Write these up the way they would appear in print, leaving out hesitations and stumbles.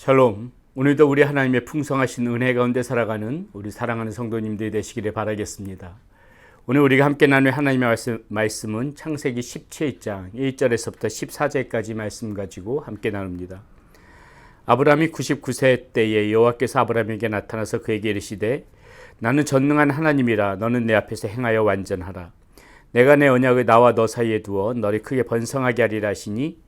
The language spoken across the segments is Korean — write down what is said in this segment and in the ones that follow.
샬롬. 오늘도 우리 하나님의 풍성하신 은혜 가운데 살아가는 우리 사랑하는 성도님들이 되시기를 바라겠습니다. 오늘 우리가 함께 나눌 하나님의 말씀은 창세기 17장 1절에서부터 14절까지 말씀 가지고 함께 나눕니다. 아브라함이 99세 때에 여호와께서 아브라함에게 나타나서 그에게 이르시되 나는 전능한 하나님이라 너는 내 앞에서 행하여 완전하라. 내가 내 언약을 나와 너 사이에 두어 너를 크게 번성하게 하리라 하시니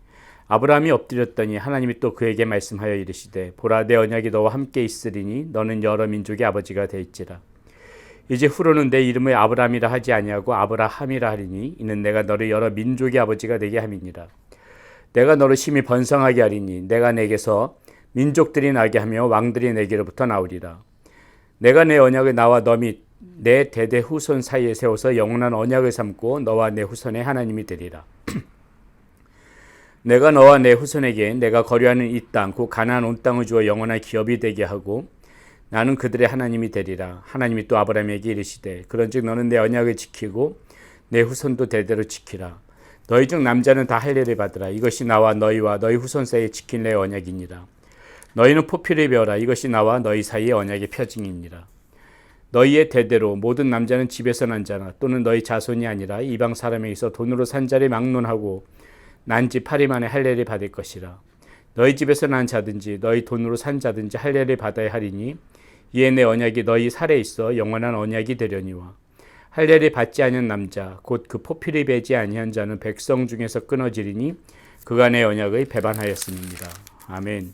아브라함이 엎드렸더니 하나님이 또 그에게 말씀하여 이르시되 보라 내 언약이 너와 함께 있으리니 너는 여러 민족의 아버지가 될지라. 이제 후로는 내 이름을 아브라함이라 하지 아니하고 아브라함이라 하리니 이는 내가 너를 여러 민족의 아버지가 되게 함이니라. 내가 너를 심히 번성하게 하리니 내가 내게서 민족들이 나게 하며 왕들이 내게로부터 나오리라. 내가 내 언약을 나와 너 및 내 대대 후손 사이에 세워서 영원한 언약을 삼고 너와 내 후손의 하나님이 되리라. 내가 너와 내 후손에게 내가 거류하는 이 땅 곧 가나안 온 땅을 주어 영원한 기업이 되게 하고 나는 그들의 하나님이 되리라. 하나님이 또 아브라함에게 이르시되 그런즉 너는 내 언약을 지키고 내 후손도 대대로 지키라. 너희 중 남자는 다 할례를 받으라. 이것이 나와 너희와 너희 후손 사이에 지킨 내 언약이니라. 너희는 포피를 베어라. 이것이 나와 너희 사이의 언약의 표징이니라. 너희의 대대로 모든 남자는 집에서 난 자나 또는 너희 자손이 아니라 이방 사람에게서 돈으로 산 자를 막론하고 난 지 8일 만에 할례를 받을 것이라. 너희 집에서 난 자든지 너희 돈으로 산 자든지 할례를 받아야 하리니 이에 내 언약이 너희 살에 있어 영원한 언약이 되려니와 할례를 받지 않은 남자 곧 그 포피를 베지 아니한 자는 백성 중에서 끊어지리니 그가 내 언약을 배반하였음이니라. 아멘.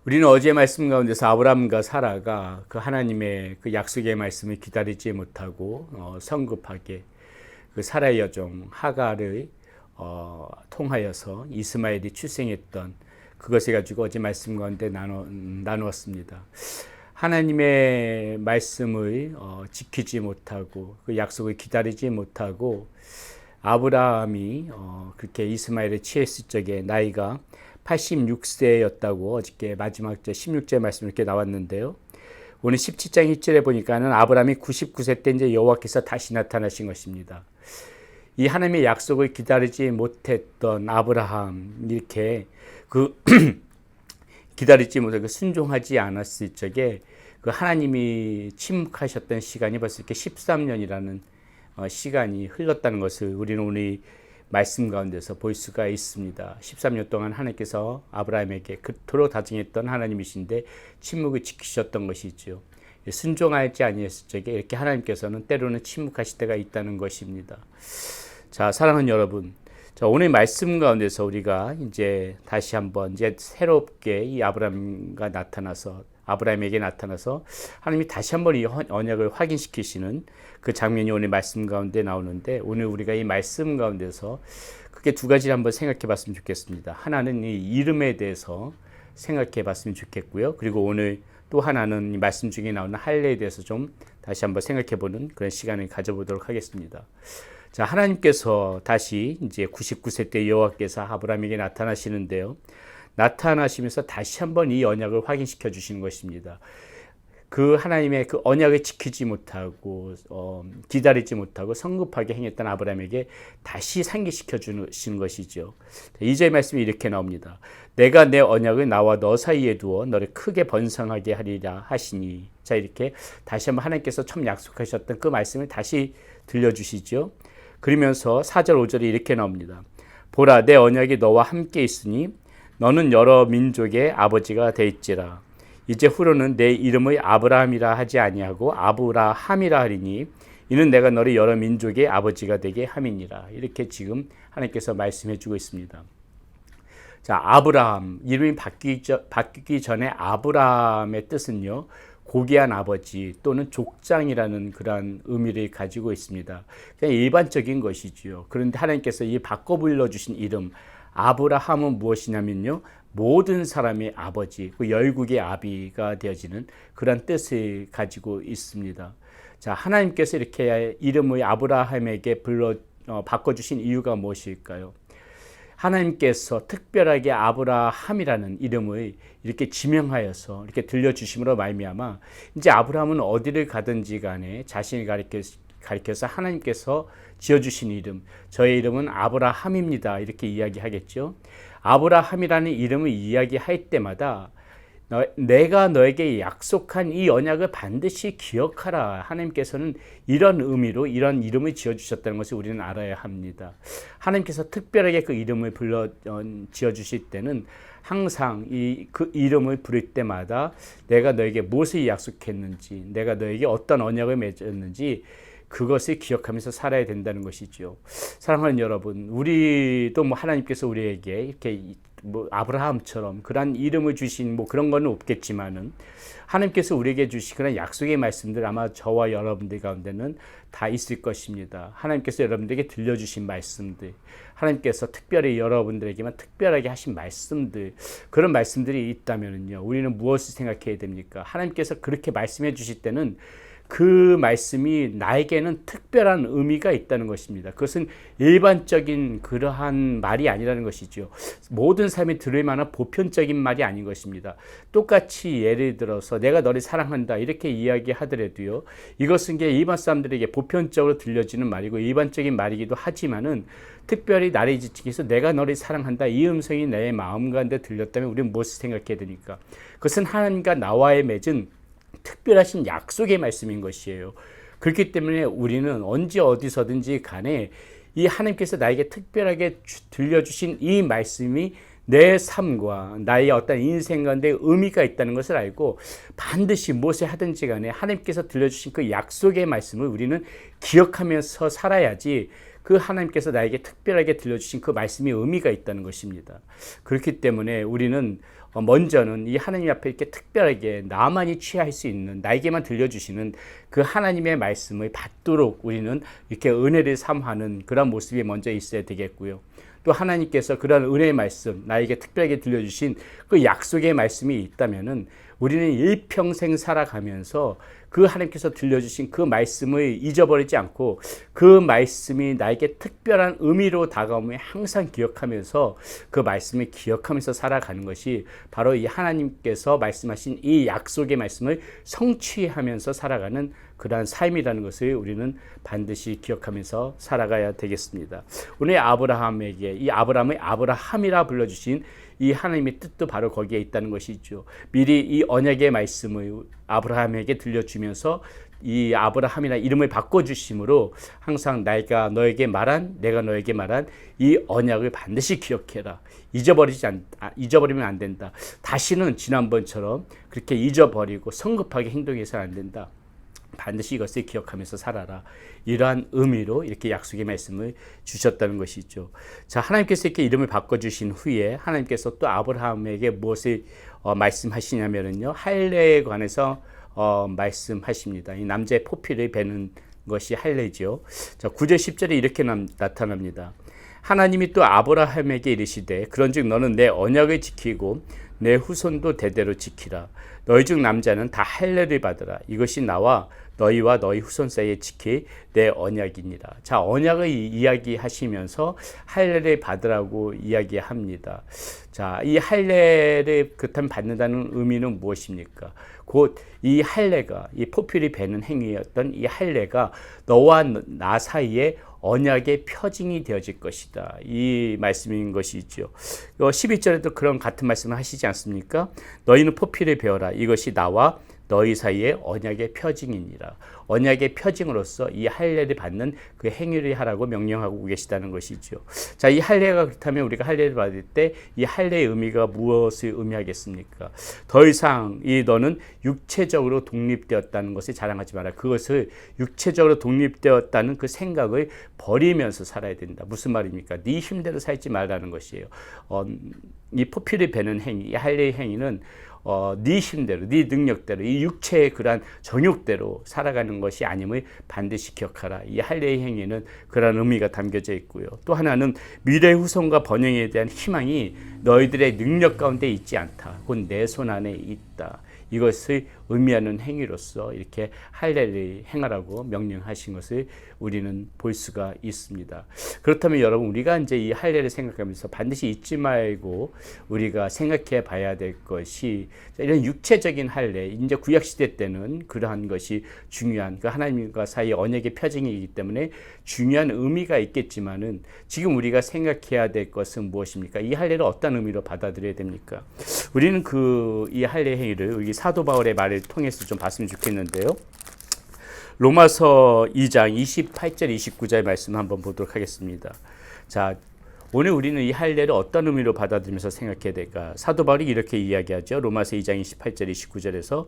우리는 어제 말씀 가운데서 아브라함과 사라가 그 하나님의 그 약속의 말씀을 기다리지 못하고 성급하게 그 사라의 여종 하갈을 통하여서 이스마엘이 출생했던 그것을 가지고 어제 말씀 가운데 나누었습니다. 하나님의 말씀을 지키지 못하고 그 약속을 기다리지 못하고 아브라함이 그렇게 이스마엘을 취했을 적에 나이가 86세였다고 어저께 마지막 16절 말씀 이렇게 나왔는데요. 오늘 17장 1절에 보니까는 아브라함이 99세 때 이제 여호와께서 다시 나타나신 것입니다. 이 하나님의 약속을 기다리지 못했던 아브라함 이렇게 그 기다리지 못하고 순종하지 않았을 적에 그 하나님이 침묵하셨던 시간이 벌써 이렇게 13년이라는 시간이 흘렀다는 것을 우리는 오늘 말씀 가운데서 볼 수가 있습니다. 13년 동안 하나님께서 아브라함에게 그토록 다정했던 하나님이신데 침묵을 지키셨던 것이죠. 순종하지 아니했을 적에 이렇게 하나님께서는 때로는 침묵하실 때가 있다는 것입니다. 자, 사랑하는 여러분, 자, 오늘 말씀 가운데서 우리가 이제 다시 한번 이제 새롭게 이 아브라함에게 나타나서 하나님이 다시 한번 이 언약을 확인시키시는 그 장면이 오늘 말씀 가운데 나오는데 오늘 우리가 이 말씀 가운데서 크게 두 가지를 한번 생각해 봤으면 좋겠습니다. 하나는 이 이름에 대해서 생각해 봤으면 좋겠고요. 그리고 오늘 또 하나는 이 말씀 중에 나오는 할례에 대해서 좀 다시 한번 생각해 보는 그런 시간을 가져보도록 하겠습니다. 자, 하나님께서 다시 이제 99세 때 여호와께서 아브라함에게 나타나시는데요. 나타나시면서 다시 한번 이 언약을 확인시켜 주시는 것입니다. 그 하나님의 그 언약을 지키지 못하고 기다리지 못하고 성급하게 행했던 아브라함에게 다시 상기시켜 주시는 것이죠. 2절 말씀이 이렇게 나옵니다. 내가 내 언약을 나와 너 사이에 두어 너를 크게 번성하게 하리라 하시니. 자, 이렇게 다시 한번 하나님께서 처음 약속하셨던 그 말씀을 다시 들려주시죠. 그러면서 4절 5절이 이렇게 나옵니다. 보라 내 언약이 너와 함께 있으니 너는 여러 민족의 아버지가 될지라. 이제 후로는 내 이름을 아브라함이라 하지 아니하고 아브라함이라 하리니 이는 내가 너를 여러 민족의 아버지가 되게 함이니라. 이렇게 지금 하나님께서 말씀해 주고 있습니다. 자, 아브라함 이름이 바뀌기 전에 아브라함의 뜻은요. 고귀한 아버지 또는 족장이라는 그러한 의미를 가지고 있습니다. 그냥 일반적인 것이지요. 그런데 하나님께서 이 바꿔 불러주신 이름 아브라함은 무엇이냐면요. 모든 사람의 아버지, 그 열국의 아비가 되어지는 그런 뜻을 가지고 있습니다. 자, 하나님께서 이렇게 이름을 아브라함에게 바꿔주신 이유가 무엇일까요? 하나님께서 특별하게 아브라함이라는 이름을 이렇게 지명하여서 이렇게 들려주심으로 말미암아 이제 아브라함은 어디를 가든지 간에 자신을 가리켜서 하나님께서 지어주신 이름, 저의 이름은 아브라함입니다. 이렇게 이야기하겠죠. 아브라함이라는 이름을 이야기할 때마다 내가 너에게 약속한 이 언약을 반드시 기억하라. 하나님께서는 이런 의미로 이런 이름을 지어주셨다는 것을 우리는 알아야 합니다. 하나님께서 특별하게 그 이름을 지어주실 때는 항상 그 이름을 부를 때마다 내가 너에게 무엇을 약속했는지, 내가 너에게 어떤 언약을 맺었는지 그것을 기억하면서 살아야 된다는 것이죠. 사랑하는 여러분, 우리도 하나님께서 우리에게 이렇게 아브라함처럼 그런 이름을 주신 그런 건 없겠지만은 하나님께서 우리에게 주신 그런 약속의 말씀들 아마 저와 여러분들 가운데는 다 있을 것입니다. 하나님께서 여러분들에게 들려주신 말씀들, 하나님께서 특별히 여러분들에게만 특별하게 하신 말씀들, 그런 말씀들이 있다면요, 우리는 무엇을 생각해야 됩니까? 하나님께서 그렇게 말씀해 주실 때는 그 말씀이 나에게는 특별한 의미가 있다는 것입니다. 그것은 일반적인 그러한 말이 아니라는 것이죠. 모든 사람이 들을 만한 보편적인 말이 아닌 것입니다. 똑같이 예를 들어서 내가 너를 사랑한다 이렇게 이야기하더라도요, 이것은 일반 사람들에게 보편적으로 들려지는 말이고 일반적인 말이기도 하지만은 특별히 나를 지키기 위해서 내가 너를 사랑한다 이 음성이 내 마음 가운데 들렸다면 우리는 무엇을 생각해야 됩니까? 그것은 하나님과 나와의 맺은 특별하신 약속의 말씀인 것이에요. 그렇기 때문에 우리는 언제 어디서든지 간에 이 하나님께서 나에게 특별하게 들려주신 이 말씀이 내 삶과 나의 어떤 인생 가운데 의미가 있다는 것을 알고 반드시 무엇을 하든지 간에 하나님께서 들려주신 그 약속의 말씀을 우리는 기억하면서 살아야지 그 하나님께서 나에게 특별하게 들려주신 그 말씀이 의미가 있다는 것입니다. 그렇기 때문에 우리는 먼저는 이 하나님 앞에 이렇게 특별하게 나만이 취할 수 있는, 나에게만 들려주시는 그 하나님의 말씀을 받도록 우리는 이렇게 은혜를 삼하는 그런 모습이 먼저 있어야 되겠고요. 또 하나님께서 그런 은혜의 말씀, 나에게 특별하게 들려주신 그 약속의 말씀이 있다면은 우리는 일평생 살아가면서 그 하나님께서 들려주신 그 말씀을 잊어버리지 않고 그 말씀이 나에게 특별한 의미로 다가오면 항상 기억하면서 그 말씀을 기억하면서 살아가는 것이 바로 이 하나님께서 말씀하신 이 약속의 말씀을 성취하면서 살아가는 그러한 삶이라는 것을 우리는 반드시 기억하면서 살아가야 되겠습니다. 오늘 아브라함에게 이 아브라함을 아브라함이라 불러주신 이 하나님의 뜻도 바로 거기에 있다는 것이죠. 미리 이 언약의 말씀을 아브라함에게 들려주면서 이 아브라함이나 이름을 바꿔주심으로 항상 내가 너에게 말한, 내가 너에게 말한 이 언약을 반드시 기억해라. 잊어버리면 안 된다. 다시는 지난번처럼 그렇게 잊어버리고 성급하게 행동해서는 안 된다. 반드시 이것을 기억하면서 살아라. 이러한 의미로 이렇게 약속의 말씀을 주셨다는 것이죠. 자, 하나님께서 이렇게 이름을 바꿔주신 후에 하나님께서 또 아브라함에게 무엇을 말씀하시냐면요, 할례에 관해서 말씀하십니다. 이 남자의 포피를 베는 것이 할례죠. 자, 9절 10절에 이렇게 나타납니다. 하나님이 또 아브라함에게 이르시되 그런즉 너는 내 언약을 지키고 내 후손도 대대로 지키라. 너희 중 남자는 다 할례를 받으라. 이것이 나와 너희와 너희 후손 사이에 지킬 내 언약이니라. 자, 언약을 이야기하시면서 할례를 받으라고 이야기합니다. 자, 이 할례를 그렇다면 받는다는 의미는 무엇입니까? 곧 이 할례가, 이 포피를 베는 행위였던 이 할례가 너와 나 사이에 언약의 표징이 되어질 것이다. 이 말씀인 것이죠. 11절에도 그런 같은 말씀을 하시지 않습니까? 너희는 포피를 베어라. 이것이 나와 너희 사이에 언약의 표징이니라. 언약의 표징으로서 이 할례를 받는 그 행위를 하라고 명령하고 계시다는 것이죠. 자, 이 할례가 그렇다면 우리가 할례를 받을 때 이 할례의 의미가 무엇을 의미하겠습니까? 더 이상 너는 육체적으로 독립되었다는 것을 자랑하지 마라. 그것을 육체적으로 독립되었다는 그 생각을 버리면서 살아야 된다. 무슨 말입니까? 네 힘대로 살지 말라는 것이에요. 이 포피를 베는 행위, 이 할례의 행위는 네 힘대로, 네 능력대로, 이 육체의 그러한 정욕대로 살아가는 것이 아님을 반드시 기억하라. 이 할례의 행위는 그런 의미가 담겨져 있고요. 또 하나는 미래 후손과 번영에 대한 희망이 너희들의 능력 가운데 있지 않다. 곧 내 손 안에 있다. 이것을 의미하는 행위로서 이렇게 할례를 행하라고 명령하신 것을 우리는 볼 수가 있습니다. 그렇다면 여러분, 우리가 이 할례를 생각하면서 반드시 잊지 말고 우리가 생각해 봐야 될 것이 이런 육체적인 할례, 이제 구약 시대 때는 그러한 것이 중요한 그 하나님과 사이의 언약의 표징이기 때문에 중요한 의미가 있겠지만은 지금 우리가 생각해야 될 것은 무엇입니까? 이 할례를 어떤 의미로 받아들여야 됩니까? 우리는 이 할례 행위를 우리 사도 바울의 말을 통해서 좀 봤으면 좋겠는데요. 로마서 2장 28절 29절 말씀 한번 보도록 하겠습니다. 자, 오늘 우리는 이 할례를 어떤 의미로 받아들이면서 생각해야 될까? 사도 바울이 이렇게 이야기하죠. 로마서 2장 28절 29절에서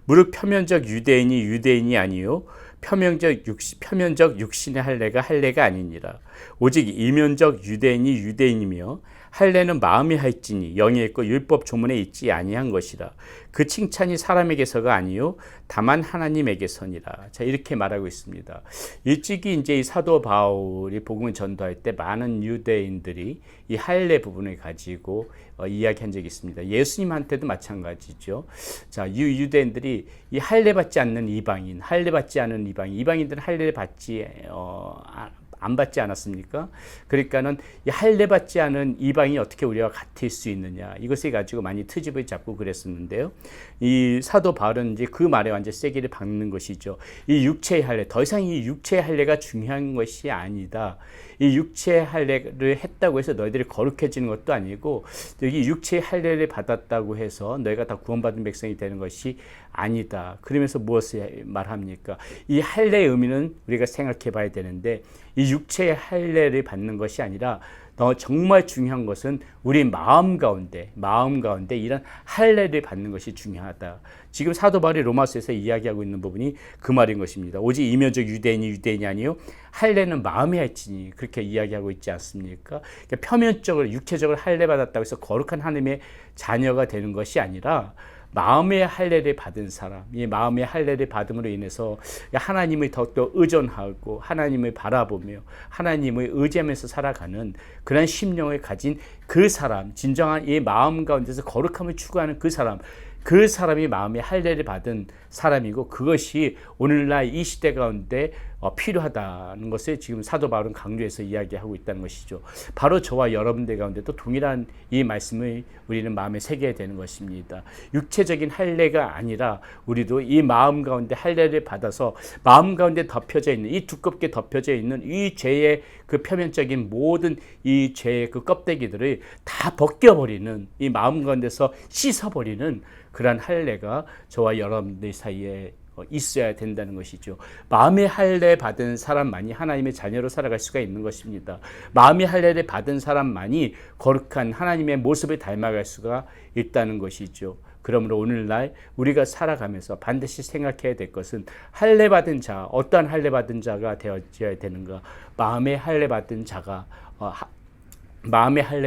무릇 표면적 유대인이 유대인이 아니요 표면적 육신의 할례가 아니니라. 오직 이면적 유대인이 유대인이며 할례는 마음에 할지니 영에 있고 율법 조문에 있지 아니한 것이라. 그 칭찬이 사람에게서가 아니요 다만 하나님에게서니라. 자, 이렇게 말하고 있습니다. 일찍이 이제 이 사도 바울이 복음을 전도할 때 많은 유대인들이 이 할례 부분을 가지고 이야기한 적이 있습니다. 예수님한테도 마찬가지죠. 자, 이 유대인들이 이 할례 받지 않는 이방인, 이방인들은 할례를 안 받지 않았습니까? 그러니까는 이 할례 받지 않은 이방이 어떻게 우리와 같을 수 있느냐, 이것을 가지고 많이 트집을 잡고 그랬었는데요. 이 사도 바울은 이제 그 말에 완전 세게를 박는 것이죠. 이 육체의 할례, 더 이상 이 육체의 할례가 중요한 것이 아니다. 이 육체의 할례를 했다고 해서 너희들이 거룩해지는 것도 아니고, 여기 육체의 할례를 받았다고 해서 너희가 다 구원받은 백성이 되는 것이 아니다. 그러면서 무엇을 말합니까? 이 할례의 의미는 우리가 생각해 봐야 되는데, 이 육체의 할례를 받는 것이 아니라 정말 중요한 것은 우리 마음 가운데 이런 할례를 받는 것이 중요하다. 지금 사도 바울이 로마서에서 이야기하고 있는 부분이 그 말인 것입니다. 오직 이면적 유대인이 아니요 할례는 마음에 할지니, 그렇게 이야기하고 있지 않습니까? 그러니까 표면적으로 육체적으로 할례 받았다고 해서 거룩한 하나님의 자녀가 되는 것이 아니라 마음의 할례를 받은 사람, 이 마음의 할례를 받음으로 인해서 하나님을 더욱더 의존하고 하나님을 바라보며 하나님을 의지하면서 살아가는 그런 심령을 가진 그 사람, 진정한 이 마음 가운데서 거룩함을 추구하는 그 사람이 마음의 할례를 받은 사람이고, 그것이 오늘날 이 시대 가운데 필요하다는 것을 지금 사도 바울은 강조해서 이야기하고 있다는 것이죠. 바로 저와 여러분들 가운데도 동일한 이 말씀을 우리는 마음에 새겨야 되는 것입니다. 육체적인 할례가 아니라 우리도 이 마음 가운데 할례를 받아서 마음 가운데 덮여져 있는, 이 두껍게 덮여져 있는 이 죄의 그 표면적인 모든 이 죄의 그 껍데기들을 다 벗겨버리는, 이 마음 가운데서 씻어버리는 그러한 할례가 저와 여러분들 사이에 있어야 된다는 것이죠. 마음의 할례 받은 사람만이 하나님의 자녀로 살아갈 수가 있는 것입니다. 마음의 할례를 받은 사람만이 거룩한 하나님의 모습을 닮아갈 수가 있다는 것이죠. 그러므로 오늘날 우리가 살아가면서 반드시 생각해야 될 것은 할례 받은 자, 어떠한 할례 받은 자가 되어져야 되는가? 마음의 할례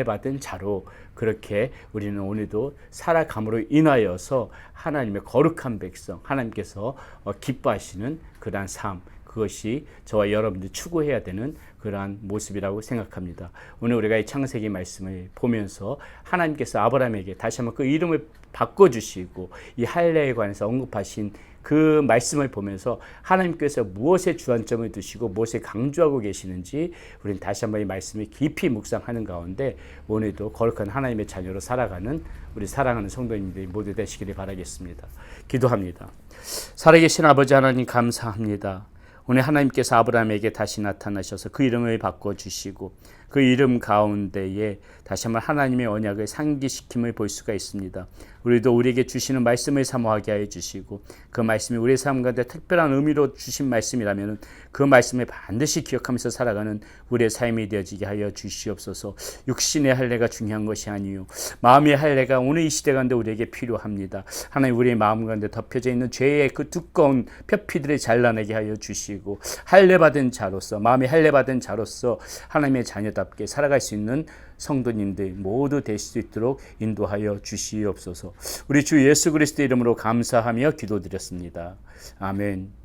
받은 자로 그렇게 우리는 오늘도 살아감으로 인하여서 하나님의 거룩한 백성, 하나님께서 기뻐하시는 그러한 삶, 그것이 저와 여러분들이 추구해야 되는 그러한 모습이라고 생각합니다. 오늘 우리가 이 창세기 말씀을 보면서 하나님께서 아브라함에게 다시 한번 그 이름을 바꿔주시고 이 할례에 관해서 언급하신 그 말씀을 보면서 하나님께서 무엇에 주안점을 두시고 무엇에 강조하고 계시는지 우리는 다시 한번 이 말씀을 깊이 묵상하는 가운데 오늘도 거룩한 하나님의 자녀로 살아가는 우리 사랑하는 성도님들이 모두 되시기를 바라겠습니다. 기도합니다. 살아계신 아버지 하나님, 감사합니다. 오늘 하나님께서 아브라함에게 다시 나타나셔서 그 이름을 바꿔주시고 그 이름 가운데에 다시 한번 하나님의 언약을 상기시킴을 볼 수가 있습니다. 우리도 우리에게 주시는 말씀을 사모하게 하여 주시고, 그 말씀이 우리의 삶 가운데 특별한 의미로 주신 말씀이라면 그 말씀을 반드시 기억하면서 살아가는 우리의 삶이 되어지게 하여 주시옵소서. 육신의 할례가 중요한 것이 아니요 마음의 할례가 오늘 이 시대 가운데 우리에게 필요합니다. 하나님, 우리의 마음 가운데 덮여져 있는 죄의 그 두꺼운 표피들을 잘라내게 하여 주시고, 할례 받은 자로서, 마음의 할례 받은 자로서 하나님의 자녀답게 살아갈 수 있는 성도님들 모두 되실 수 있도록 인도하여 주시옵소서. 우리 주 예수 그리스도의 이름으로 감사하며 기도드렸습니다. 아멘.